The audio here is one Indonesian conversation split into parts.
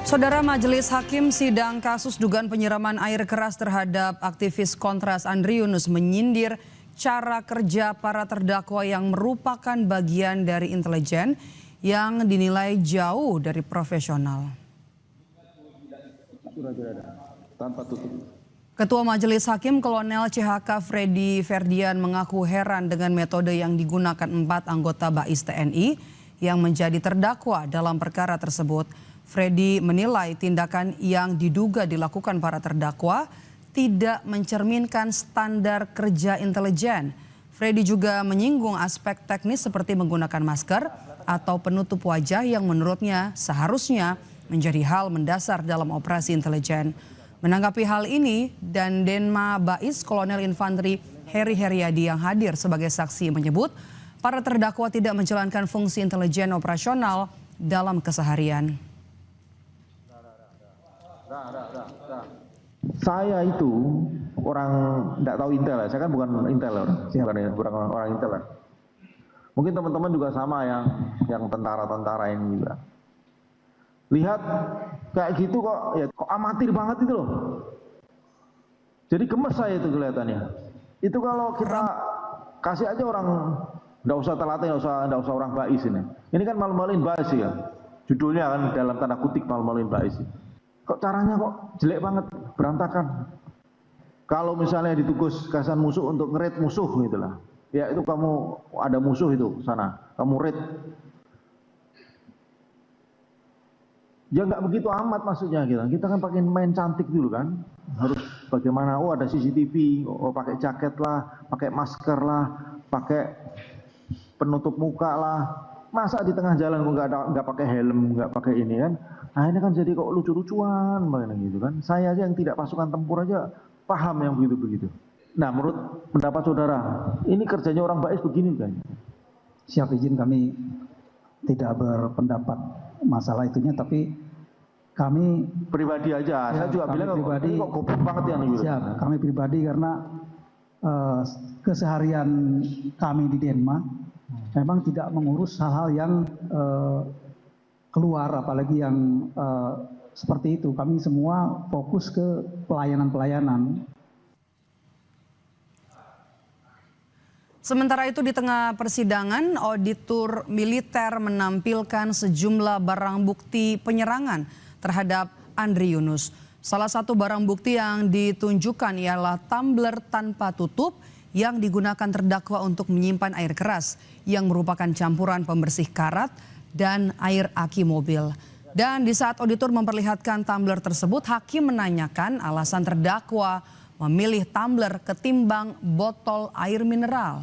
Saudara, Majelis Hakim sidang kasus dugaan penyiraman air keras terhadap aktivis Kontras Andri Yunus menyindir cara kerja para terdakwa yang merupakan bagian dari intelijen yang dinilai jauh dari profesional. Ketua Majelis Hakim Kolonel CHK Freddy Ferdian mengaku heran dengan metode yang digunakan 4 anggota BAIS TNI yang menjadi terdakwa dalam perkara tersebut. Freddy menilai tindakan yang diduga dilakukan para terdakwa tidak mencerminkan standar kerja intelijen. Freddy juga menyinggung aspek teknis seperti menggunakan masker atau penutup wajah yang menurutnya seharusnya menjadi hal mendasar dalam operasi intelijen. Menanggapi hal ini, Dandenma BAIS Kolonel Infanteri Heri Heriadi yang hadir sebagai saksi menyebut para terdakwa tidak menjalankan fungsi intelijen operasional dalam keseharian. Saya itu orang tidak tahu intel, saya kan bukan intel, bukan orang intel. Mungkin teman-teman juga sama yang tentara-tentara ini juga. Lihat kayak gitu kok amatir banget itu loh. Jadi gemes saya itu kelihatannya. Itu kalau kita kasih aja orang, nggak usah terlatih, nggak usah orang BAIS ini. Ini kan malu-maluin BAIS ya. Judulnya kan dalam tanda kutip malu-maluin BAIS. Kok caranya kok jelek banget, berantakan. Kalau misalnya ditugas gasan musuh untuk ngerit musuh gitu lah. Ya itu kamu ada musuh itu sana, kamu raid. Ya nggak begitu amat maksudnya gitu. Kita kan pakai main cantik dulu kan. Harus bagaimana, oh ada CCTV, oh pakai jaket lah, pakai masker lah, pakai penutup muka lah. Masa di tengah jalan nggak pakai helm, nggak pakai ini kan. Nah ini kan jadi kok lucu-lucuan gitu kan. Saya aja yang tidak pasukan tempur aja paham yang begitu-begitu. Nah menurut pendapat saudara, ini kerjanya orang BAIS begini kan? Siap izin kami tidak berpendapat masalah itunya, tapi kami pribadi aja. Saya juga bilang pribadi kok goblok banget ya nih. Siap, kami pribadi karena keseharian kami di Denma memang tidak mengurus hal-hal yang keluar, apalagi yang seperti itu. Kami semua fokus ke pelayanan-pelayanan. Sementara itu di tengah persidangan, auditor militer menampilkan sejumlah barang bukti penyerangan terhadap Andri Yunus. Salah satu barang bukti yang ditunjukkan ialah tumbler tanpa tutup yang digunakan terdakwa untuk menyimpan air keras yang merupakan campuran pembersih karat dan air aki mobil. Dan di saat auditor memperlihatkan tumbler tersebut, hakim menanyakan alasan terdakwa memilih tumbler ketimbang botol air mineral.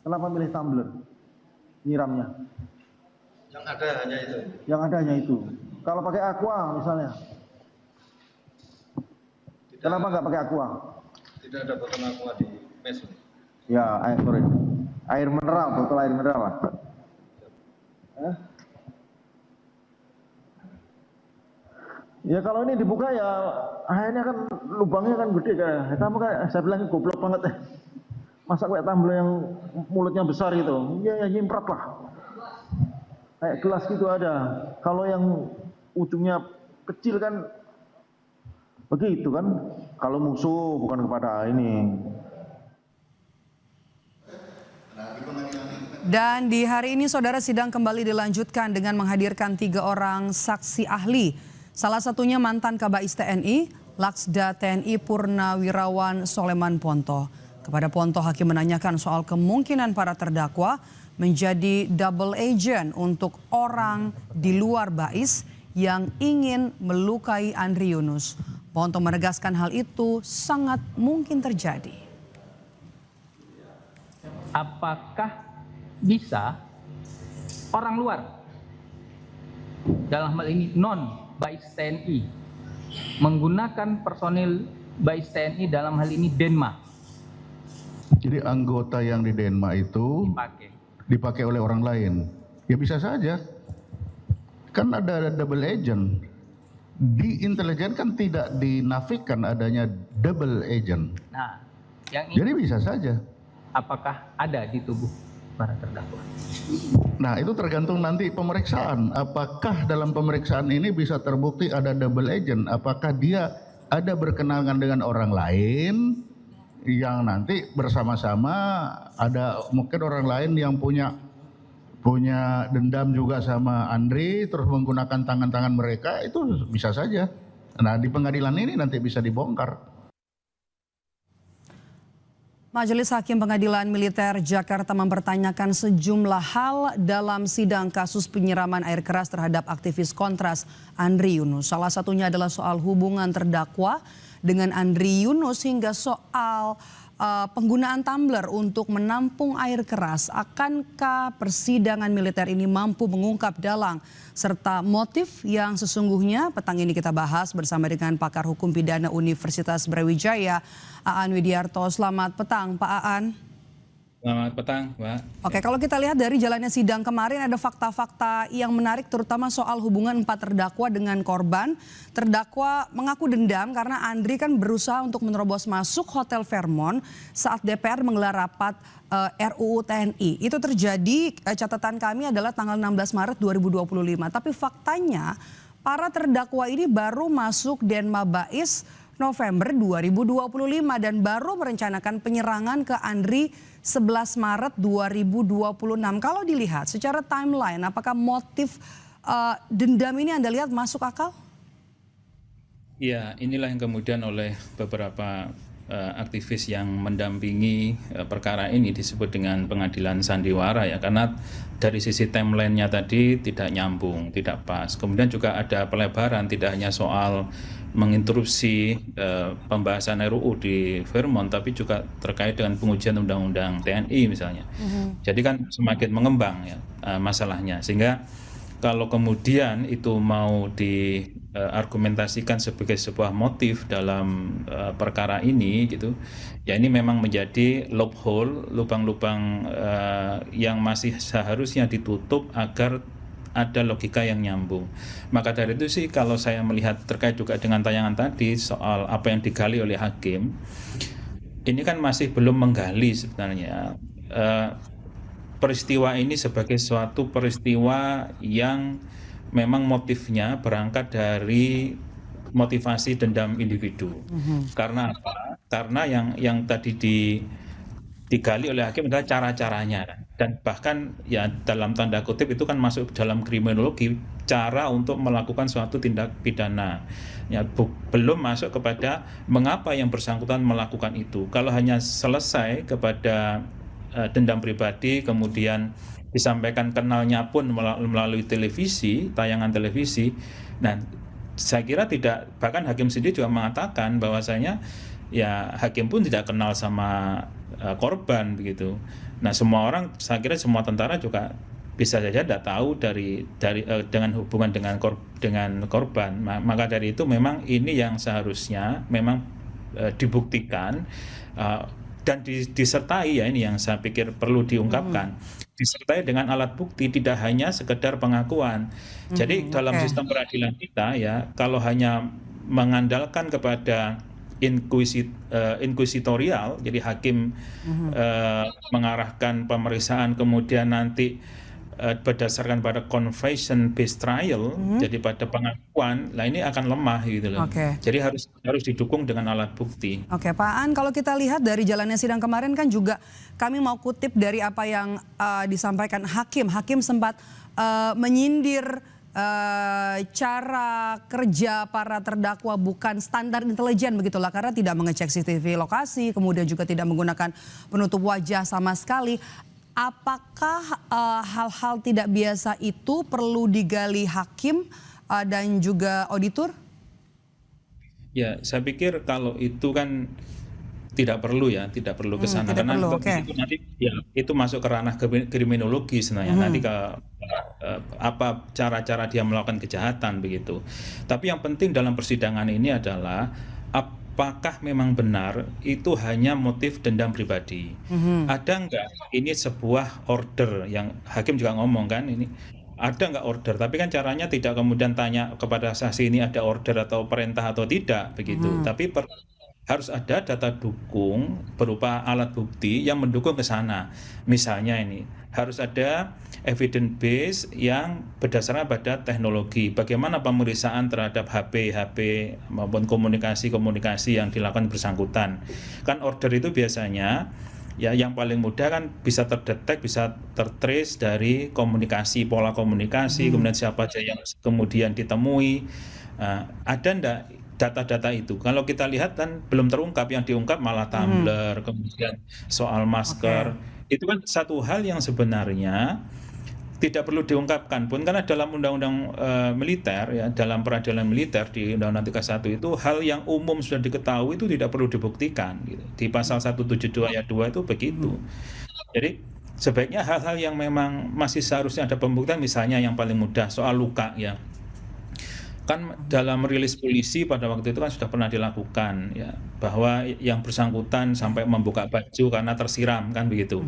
Kenapa milih tumbler? Nyiramnya? Yang ada hanya itu. Yang ada hanya itu. Kalau pakai aqua misalnya? Kenapa nggak pakai aqua? Tidak ada botol aqua di mes. Ya, air mineral, botol air mineral lah. Ya kalau ini dibuka ya airnya kan lubangnya kan gede kan. Kamu kan saya bilang goblok banget ya. Masa kayak tumbler yang mulutnya besar gitu. Ya nyimprat lah. Kayak gelas gitu ada. Kalau yang ujungnya kecil kan begitu kan. Kalau musuh bukan kepada ini. Dan di hari ini saudara, sidang kembali dilanjutkan dengan menghadirkan 3 orang saksi ahli. Salah satunya mantan Kabais TNI, Laksda TNI Purnawirawan Soleman Ponto. Kepada Ponto, hakim menanyakan soal kemungkinan para terdakwa menjadi double agent untuk orang di luar BAIS yang ingin melukai Andri Yunus. Ponto menegaskan hal itu sangat mungkin terjadi. Apakah bisa orang luar, dalam hal ini non BAIS TNI, menggunakan personil BAIS TNI dalam hal ini Denma? Jadi anggota yang di Denma itu dipakai oleh orang lain. Ya bisa saja. Kan ada double agent. Di intelijen kan tidak dinafikan adanya double agent. Nah, yang ini jadi bisa saja. apakah ada di tubuh para terdakwa. Nah, itu tergantung nanti pemeriksaan. Apakah dalam pemeriksaan ini bisa terbukti ada double agent? Apakah dia ada berkenalan dengan orang lain yang nanti bersama-sama, ada mungkin orang lain yang punya dendam juga sama Andri, terus menggunakan tangan-tangan mereka, itu bisa saja. Nah, di pengadilan ini nanti bisa dibongkar. Majelis Hakim Pengadilan Militer Jakarta mempertanyakan sejumlah hal dalam sidang kasus penyiraman air keras terhadap aktivis Kontras Andri Yunus. Salah satunya adalah soal hubungan terdakwa dengan Andri Yunus hingga soal penggunaan tumbler untuk menampung air keras. Akankah persidangan militer ini mampu mengungkap dalang serta motif yang sesungguhnya? Petang ini kita bahas bersama dengan pakar hukum pidana Universitas Brawijaya, Aan Widiarto. Selamat petang, Pak Aan. Selamat petang, Mbak. Oke, kalau kita lihat dari jalannya sidang kemarin ada fakta-fakta yang menarik terutama soal hubungan 4 terdakwa dengan korban. Terdakwa mengaku dendam karena Andri kan berusaha untuk menerobos masuk Hotel Fairmont saat DPR menggelar rapat RUU TNI. Itu terjadi, catatan kami adalah tanggal 16 Maret 2025. Tapi faktanya para terdakwa ini baru masuk Denma Bais November 2025 dan baru merencanakan penyerangan ke Andri 11 Maret 2026. Kalau dilihat secara timeline, apakah motif dendam ini Anda lihat masuk akal? Ya, inilah yang kemudian oleh beberapa aktivis yang mendampingi perkara ini disebut dengan pengadilan sandiwara ya, karena dari sisi timelinenya tadi tidak nyambung, tidak pas. Kemudian juga ada pelebaran, tidak hanya soal menginterupsi pembahasan RUU di Fairmont, tapi juga terkait dengan pengujian undang-undang TNI misalnya. Jadi kan semakin mengembang ya masalahnya, sehingga kalau kemudian itu mau diargumentasikan sebagai sebuah motif dalam perkara ini gitu, ya ini memang menjadi loophole, lubang-lubang yang masih seharusnya ditutup agar ada logika yang nyambung. Maka dari itu sih kalau saya melihat terkait juga dengan tayangan tadi soal apa yang digali oleh hakim, ini kan masih belum menggali sebenarnya peristiwa ini sebagai suatu peristiwa yang memang motifnya berangkat dari motivasi dendam individu. Karena apa? Karena yang tadi digali oleh hakim adalah cara-caranya, dan bahkan ya dalam tanda kutip itu kan masuk dalam kriminologi, cara untuk melakukan suatu tindak pidana ya, belum masuk kepada mengapa yang bersangkutan melakukan itu. Kalau hanya selesai kepada dendam pribadi kemudian disampaikan kenalnya pun melalui televisi, tayangan televisi, nah saya kira tidak, bahkan hakim sendiri juga mengatakan bahwasanya ya hakim pun tidak kenal sama korban begitu. Nah semua orang, saya kira semua tentara juga bisa saja tidak tahu dengan hubungan dengan korban. Maka dari itu memang ini yang seharusnya memang dibuktikan dan disertai, ya ini yang saya pikir perlu diungkapkan, disertai dengan alat bukti, tidak hanya sekedar pengakuan. Jadi dalam sistem peradilan kita ya, kalau hanya mengandalkan kepada inkuisitorial, jadi hakim mengarahkan pemeriksaan kemudian nanti berdasarkan pada confession based trial, jadi pada pengakuan, lah ini akan lemah gitu loh. Jadi harus didukung dengan alat bukti. Oke, Pak Aan, kalau kita lihat dari jalannya sidang kemarin kan juga kami mau kutip dari apa yang disampaikan hakim. Hakim sempat menyindir cara kerja para terdakwa bukan standar intelijen begitulah, karena tidak mengecek CCTV lokasi, kemudian juga tidak menggunakan penutup wajah sama sekali. Apakah hal-hal tidak biasa itu perlu digali hakim dan juga auditor? Ya, saya pikir kalau itu kan tidak perlu ya, tidak perlu ke sana, karena itu nanti ya itu masuk ke ranah kriminologi sebenarnya. Nanti ke apa cara-cara dia melakukan kejahatan begitu. Tapi yang penting dalam persidangan ini adalah apakah memang benar itu hanya motif dendam pribadi? Ada nggak ini sebuah order, yang hakim juga ngomong kan, ini ada nggak order? Tapi kan caranya tidak kemudian tanya kepada saksi ini ada order atau perintah atau tidak begitu. Tapi harus ada data dukung berupa alat bukti yang mendukung ke sana. Misalnya ini, harus ada evidence base yang berdasarkan pada teknologi. Bagaimana pemeriksaan terhadap HP maupun komunikasi yang dilakukan bersangkutan. Kan order itu biasanya ya yang paling mudah kan bisa terdetek, bisa tertrace dari komunikasi, pola komunikasi, kemudian siapa aja yang kemudian ditemui. Ada enggak data-data itu? Kalau kita lihat kan belum terungkap, yang diungkap malah tumbler, kemudian soal masker. Itu kan satu hal yang sebenarnya tidak perlu diungkapkan pun, karena dalam undang-undang militer ya, dalam peradilan militer di Undang-Undang 31 itu hal yang umum sudah diketahui itu tidak perlu dibuktikan gitu. Di pasal 172 ayat 2 itu begitu. Jadi sebaiknya hal-hal yang memang masih seharusnya ada pembuktian, misalnya yang paling mudah soal luka ya. Kan dalam rilis polisi pada waktu itu kan sudah pernah dilakukan ya, bahwa yang bersangkutan sampai membuka baju karena tersiram kan begitu.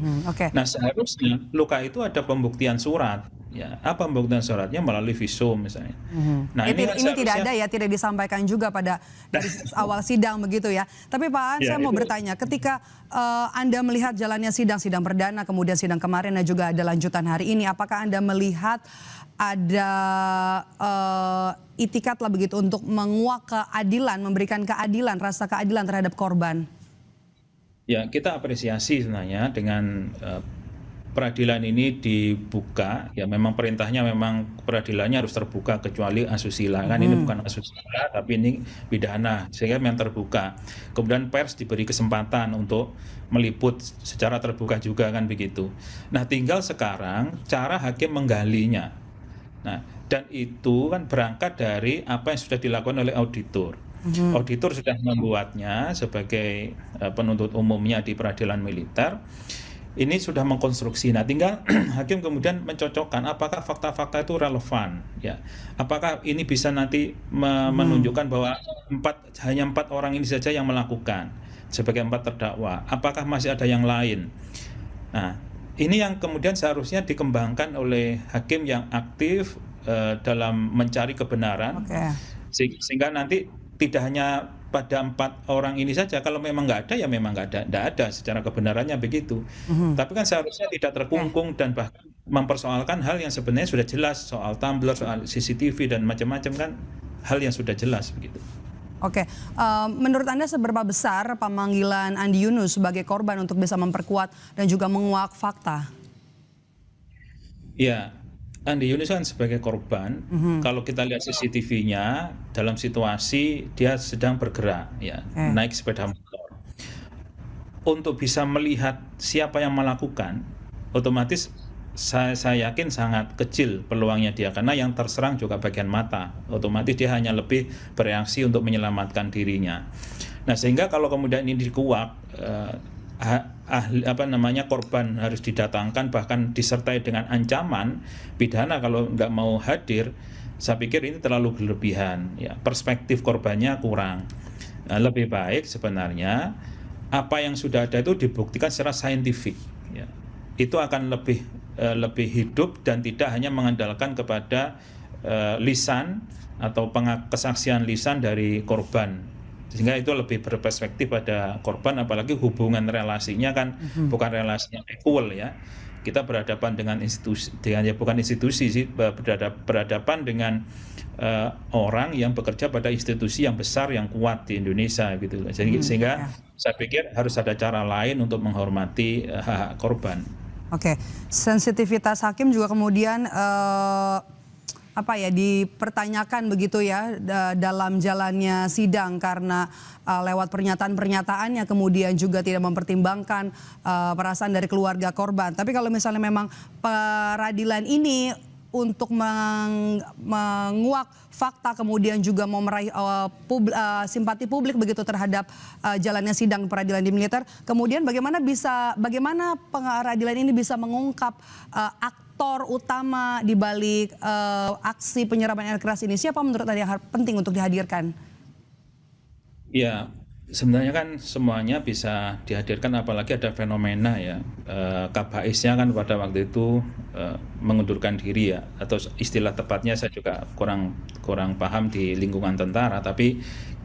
Nah seharusnya luka itu ada pembuktian surat ya. Apa pembuktian suratnya? Melalui visum misalnya. Nah ini tidak ada ya, tidak disampaikan juga pada dari awal sidang begitu ya. Tapi Pak Aan, saya mau bertanya, ketika Anda melihat jalannya sidang perdana, kemudian sidang kemarin dan juga ada lanjutan hari ini, apakah Anda melihat ada itikat lah begitu untuk menguak keadilan, memberikan keadilan, rasa keadilan terhadap korban? Ya, kita apresiasi sebenarnya dengan peradilan ini dibuka. Ya, memang perintahnya memang peradilannya harus terbuka kecuali asusila. Kan ini bukan asusila, tapi ini pidana, sehingga memang terbuka. Kemudian pers diberi kesempatan untuk meliput secara terbuka juga kan begitu. Nah, tinggal sekarang cara hakim menggalinya. Nah, dan itu kan berangkat dari apa yang sudah dilakukan oleh auditor. Auditor sudah membuatnya sebagai penuntut umumnya di peradilan militer. Ini sudah mengkonstruksi. Nah, tinggal hakim kemudian mencocokkan apakah fakta-fakta itu relevan, ya. Apakah ini bisa nanti menunjukkan bahwa hanya 4 orang ini saja yang melakukan sebagai 4 terdakwa. Apakah masih ada yang lain? Nah, ini yang kemudian seharusnya dikembangkan oleh hakim yang aktif dalam mencari kebenaran, sehingga nanti tidak hanya pada 4 orang ini saja. Kalau memang nggak ada ya memang nggak ada secara kebenarannya begitu. Tapi kan seharusnya tidak terkungkung dan bahkan mempersoalkan hal yang sebenarnya sudah jelas, soal tumbler, soal CCTV dan macam-macam, kan hal yang sudah jelas begitu. Menurut Anda seberapa besar pemanggilan Andi Yunus sebagai korban untuk bisa memperkuat dan juga menguak fakta? Ya, Andi Yunus kan sebagai korban, kalau kita lihat CCTV-nya dalam situasi dia sedang bergerak, ya, naik sepeda motor. Untuk bisa melihat siapa yang melakukan, otomatis saya yakin sangat kecil peluangnya dia, karena yang terserang juga bagian mata. Otomatis dia hanya lebih bereaksi untuk menyelamatkan dirinya. Nah, sehingga kalau kemudian ini dikuak, korban harus didatangkan, bahkan disertai dengan ancaman pidana kalau nggak mau hadir, saya pikir ini terlalu berlebihan ya, perspektif korbannya kurang. Lebih baik sebenarnya apa yang sudah ada itu dibuktikan secara saintifik ya. Itu akan lebih hidup dan tidak hanya mengandalkan kepada lisan atau kesaksian lisan dari korban, sehingga itu lebih berperspektif pada korban, apalagi hubungan relasinya kan bukan relasinya equal ya. Kita berhadapan dengan institusi, bukan institusi sih, berhadapan dengan orang yang bekerja pada institusi yang besar yang kuat di Indonesia gitu. Sehingga saya pikir harus ada cara lain untuk menghormati hak korban. Sensitivitas hakim juga kemudian dipertanyakan begitu ya dalam jalannya sidang, karena lewat pernyataan-pernyataannya kemudian juga tidak mempertimbangkan perasaan dari keluarga korban. Tapi kalau misalnya memang peradilan ini untuk menguak fakta kemudian juga mau meraih simpati publik begitu terhadap jalannya sidang peradilan di militer, kemudian bagaimana peradilan ini bisa mengungkap aktor utama di balik aksi penyeraman air keras ini? Siapa menurut Anda yang penting untuk dihadirkan? Ya, sebenarnya kan semuanya bisa dihadirkan, apalagi ada fenomena ya, Kabaisnya kan pada waktu itu mengundurkan diri ya, atau istilah tepatnya saya juga kurang paham di lingkungan tentara, tapi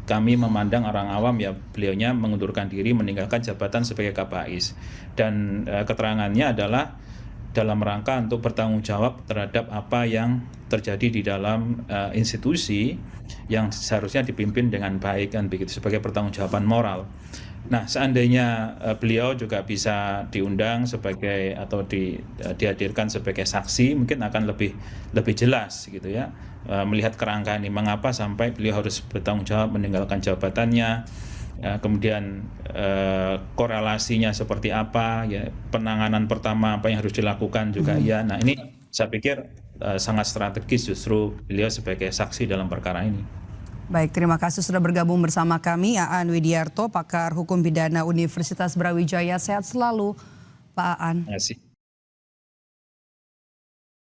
kami memandang orang awam ya beliaunya mengundurkan diri meninggalkan jabatan sebagai Kabais, dan keterangannya adalah dalam rangka untuk bertanggung jawab terhadap apa yang terjadi di dalam institusi yang seharusnya dipimpin dengan baik kan begitu, sebagai pertanggungjawaban moral. Nah, seandainya beliau juga bisa diundang sebagai atau dihadirkan sebagai saksi, mungkin akan lebih jelas gitu ya, melihat kerangka ini mengapa sampai beliau harus bertanggung jawab meninggalkan jabatannya, kemudian korelasinya seperti apa ya, penanganan pertama apa yang harus dilakukan juga ya. Nah, ini saya pikir sangat strategis justru beliau sebagai saksi dalam perkara ini. Baik, terima kasih sudah bergabung bersama kami, Aan Widiarto, pakar hukum pidana Universitas Brawijaya. Sehat selalu, Pak Aan. Terima kasih.